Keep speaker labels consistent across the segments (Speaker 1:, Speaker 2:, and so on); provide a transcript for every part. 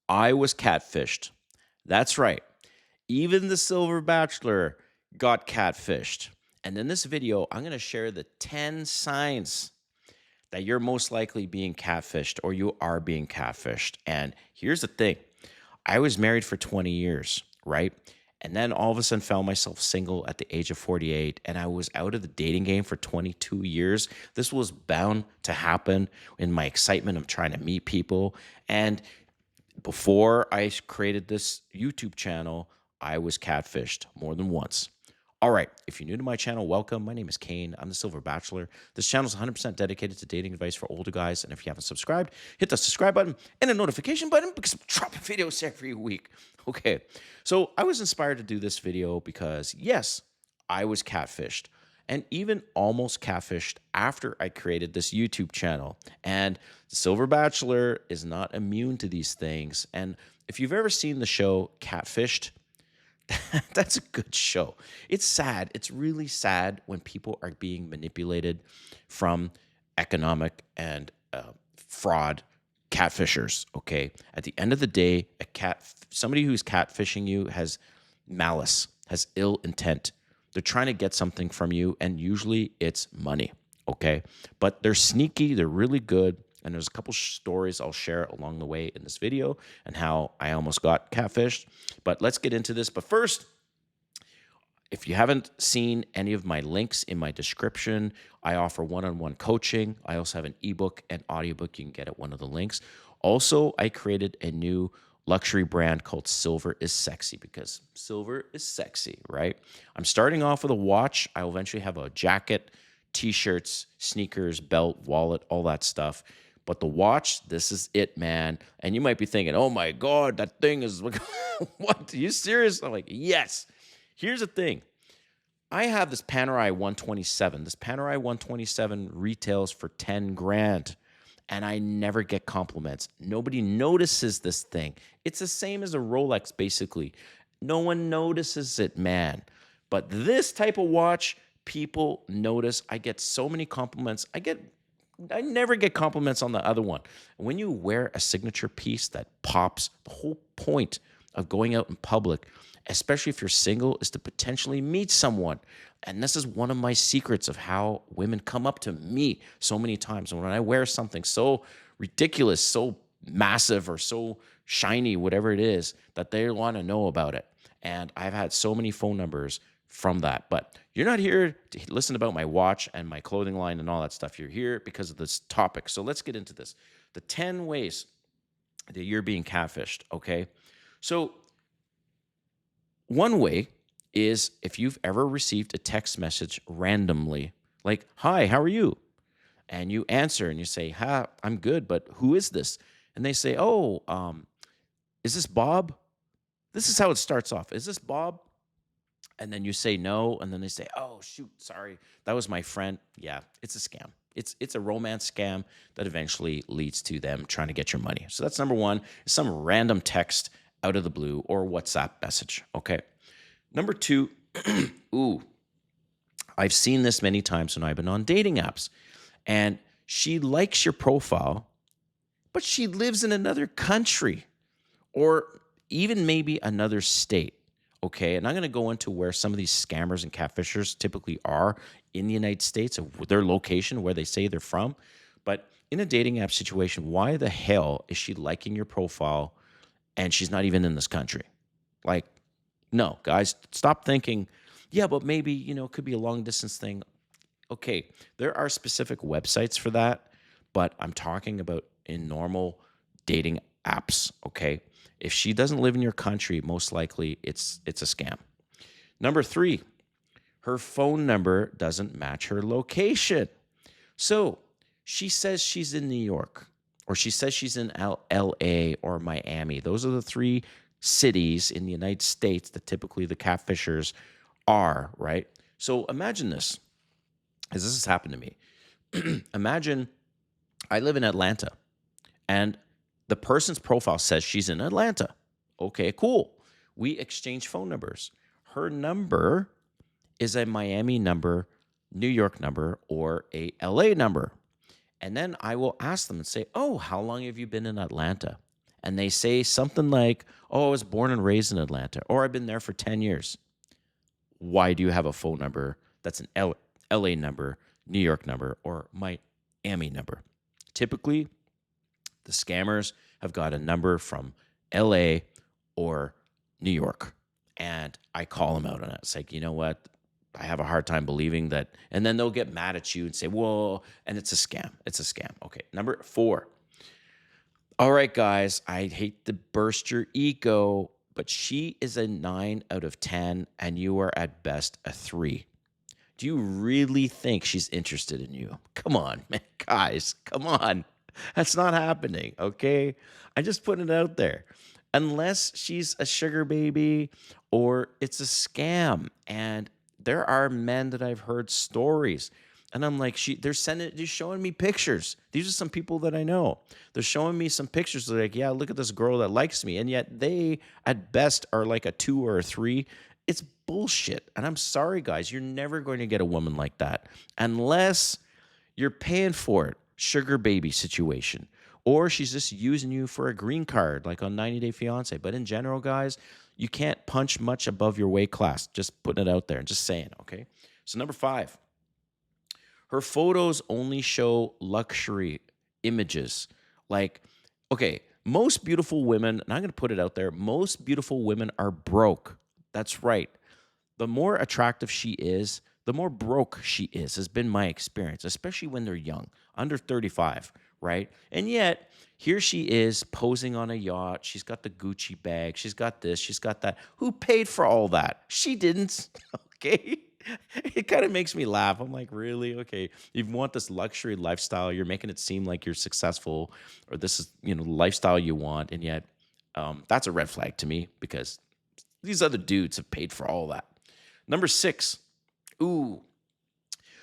Speaker 1: I was catfished. That's right. Even the Silver Bachelor got catfished. And in this video, I'm going to share the 10 signs that you're most likely being catfished or you are being catfished. And here's the thing. I was married for 20 years, right? And then all of a sudden found myself single at the age of 48 and I was out of the dating game for 22 years. This was bound to happen in my excitement of trying to meet people. And before I created this YouTube channel, I was catfished more than once. All right, if you're new to my channel, welcome. My name is Kane. I'm the Silver Bachelor. This channel is 100% dedicated to dating advice for older guys. And if you haven't subscribed, hit the subscribe button and the notification button because I'm dropping videos every week. Okay, so I was inspired to do this video because, yes, I was catfished and even almost catfished after I created this YouTube channel. And the Silver Bachelor is not immune to these things. And if you've ever seen the show Catfished, that's a good show. It's sad. It's really sad when people are being manipulated from economic and fraud catfishers. Okay. At the end of the day, somebody who's catfishing you has malice, has ill intent. They're trying to get something from you, and usually it's money. Okay. But they're sneaky. They're really good. And there's a couple stories I'll share along the way in this video and how I almost got catfished. But let's get into this. But first, if you haven't seen any of my links in my description, I offer one-on-one coaching. I also have an ebook and audiobook you can get at one of the links. Also, I created a new luxury brand called Silver is Sexy because silver is sexy, right? I'm starting off with a watch. I'll eventually have a jacket, t-shirts, sneakers, belt, wallet, all that stuff. But the watch, this is it, man. And you might be thinking, oh my God, that thing is, what, are you serious? I'm like, yes. Here's the thing. I have this Panerai 127. This Panerai 127 retails for 10 grand. And I never get compliments. Nobody notices this thing. It's the same as a Rolex, basically. No one notices it, man. But this type of watch, people notice. I get so many compliments. I never get compliments on the other one. When you wear a signature piece that pops, the whole point of going out in public, especially if you're single, is to potentially meet someone. And this is one of my secrets of how women come up to me so many times. And when I wear something so ridiculous, so massive, or so shiny, whatever it is, that they want to know about it. And I've had so many phone numbers from that. But you're not here to listen about my watch and my clothing line and all that stuff. You're here because of this topic. So let's get into this. The 10 ways that you're being catfished, okay? So one way is if you've ever received a text message randomly, like, hi, how are you? And you answer and you say, hi, I'm good, but who is this? And they say, oh, is this Bob? This is how it starts off. Is this Bob? And then you say no, and then they say, oh, shoot, sorry, that was my friend. Yeah, it's a scam. It's a romance scam that eventually leads to them trying to get your money. So that's number one, some random text out of the blue or WhatsApp message, okay? Number two, ooh, I've seen this many times when I've been on dating apps, and she likes your profile, but she lives in another country or even maybe another state. Okay, and I'm going to go into where some of these scammers and catfishers typically are in the United States, of their location, where they say they're from. But in a dating app situation, why the hell is she liking your profile and she's not even in this country? Like, no, guys, stop thinking, yeah, but maybe, it could be a long distance thing. Okay, there are specific websites for that, but I'm talking about in normal dating apps, okay? If she doesn't live in your country, most likely it's a scam. Number three, her phone number doesn't match her location. So she says she's in New York, or she says she's in LA or Miami. Those are the three cities in the United States that typically the catfishers are, right? So imagine this, as this has happened to me. Imagine I live in Atlanta, and the person's profile says she's in Atlanta. Okay, cool. We exchange phone numbers. Her number is a Miami number, New York number, or a LA number. And then I will ask them and say, oh, how long have you been in Atlanta? and they say something like, "Oh, I was born and raised in Atlanta," or "I've been there for 10 years." Why do you have a phone number that's an LA number, New York number, or Miami number? Typically, the scammers have got a number from LA or New York. And I call them out on it. It's like, you know what? I have a hard time believing that. And then they'll get mad at you and say, whoa, and it's a scam. It's a scam. Okay. Number 4. All right, guys, I hate to burst your ego, but she is a 9 out of 10, and you are at best a 3. Do you really think she's interested in you? Come on, man. Guys, come on. That's not happening, okay? I just put it out there. Unless she's a sugar baby or it's a scam. And there are men that I've heard stories. And I'm like, they're showing me pictures. These are some people that I know. They're showing me some pictures. They're like, yeah, look at this girl that likes me. And yet they, at best, are like a 2 or a 3. It's bullshit. And I'm sorry, guys, you're never going to get a woman like that unless you're paying for it. Sugar baby situation. Or she's just using you for a green card, like on 90 Day Fiance. But in general, guys, you can't punch much above your weight class. Just putting it out there and just saying, okay? So number 5, her photos only show luxury images. Like, okay, most beautiful women, and I'm going to put it out there, most beautiful women are broke. That's right. The more attractive she is, the more broke she is, has been my experience, especially when they're young, under 35, right? And yet, here she is posing on a yacht. She's got the Gucci bag. She's got this. She's got that. Who paid for all that? She didn't, okay? It kind of makes me laugh. I'm like, really? Okay, you want this luxury lifestyle. You're making it seem like you're successful, or this is, the lifestyle you want, and yet that's a red flag to me because these other dudes have paid for all that. Number 6, ooh,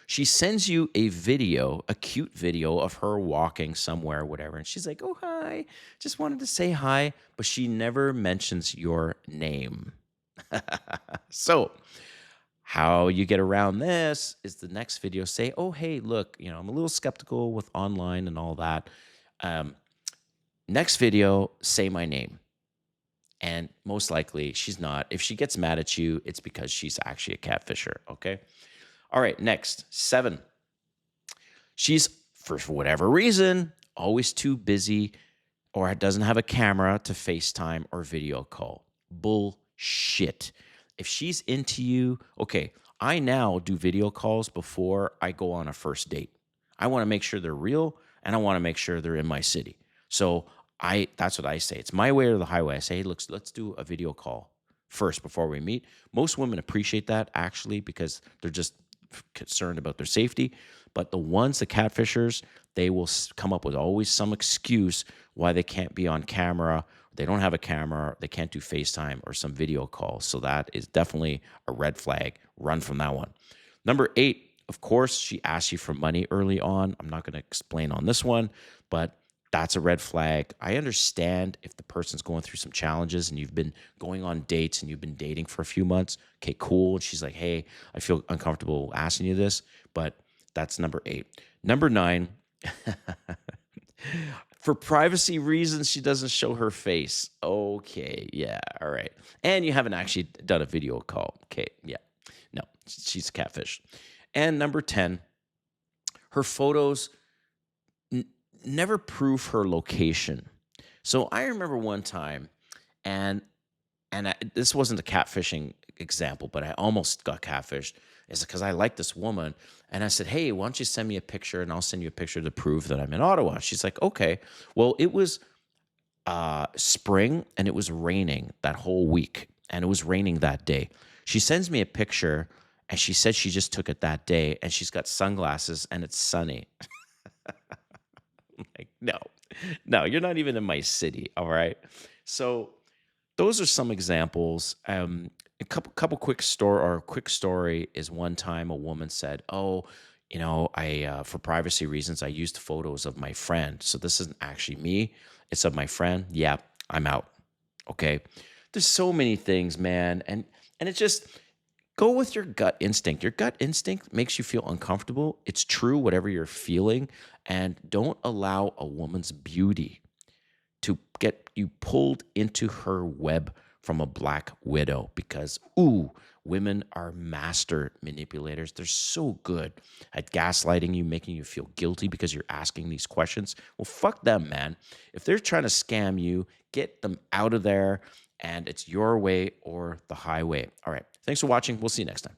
Speaker 1: she sends you a video, a cute video of her walking somewhere, whatever. And she's like, oh, hi, just wanted to say hi. But she never mentions your name. So how you get around this is the next video say, oh, hey, look, I'm a little skeptical with online and all that. Next video, say my name. And most likely she's not. If she gets mad at you, it's because she's actually a catfisher, okay? All right, next, 7. She's, for whatever reason, always too busy or doesn't have a camera to FaceTime or video call. Bullshit. If she's into you, okay, I now do video calls before I go on a first date. I want to make sure they're real, and I want to make sure they're in my city. So that's what I say. It's my way or the highway. I say, hey, look, let's do a video call first before we meet. Most women appreciate that, actually, because they're just concerned about their safety. But the catfishers, they will come up with always some excuse why they can't be on camera. They don't have a camera. They can't do FaceTime or some video call. So that is definitely a red flag. Run from that one. Number 8, of course, she asks you for money early on. I'm not going to explain on this one, but that's a red flag. I understand if the person's going through some challenges and you've been going on dates and you've been dating for a few months. Okay, cool. And she's like, hey, I feel uncomfortable asking you this, but that's number 8. Number 9, for privacy reasons, she doesn't show her face. Okay, yeah, all right. And you haven't actually done a video call. Okay, yeah. No, she's catfish. And number 10, her photos never prove her location. So I remember one time, and this wasn't a catfishing example, but I almost got catfished. It's because I like this woman, and I said, hey, why don't you send me a picture, and I'll send you a picture to prove that I'm in Ottawa. She's like, okay. Well, it was spring, and it was raining that whole week, and it was raining that day. She sends me a picture, and she said she just took it that day, and she's got sunglasses, and it's sunny. Like, no, you're not even in my city. All right. So those are some examples. A couple quick story is one time a woman said, oh, I, for privacy reasons, I used photos of my friend. So this isn't actually me. It's of my friend. Yeah, I'm out. Okay. There's so many things, man. And it's just, go with your gut instinct. Your gut instinct makes you feel uncomfortable. It's true, whatever you're feeling. And don't allow a woman's beauty to get you pulled into her web from a black widow because, ooh, women are master manipulators. They're so good at gaslighting you, making you feel guilty because you're asking these questions. Well, fuck them, man. If they're trying to scam you, get them out of there, and it's your way or the highway. All right. Thanks for watching. We'll see you next time.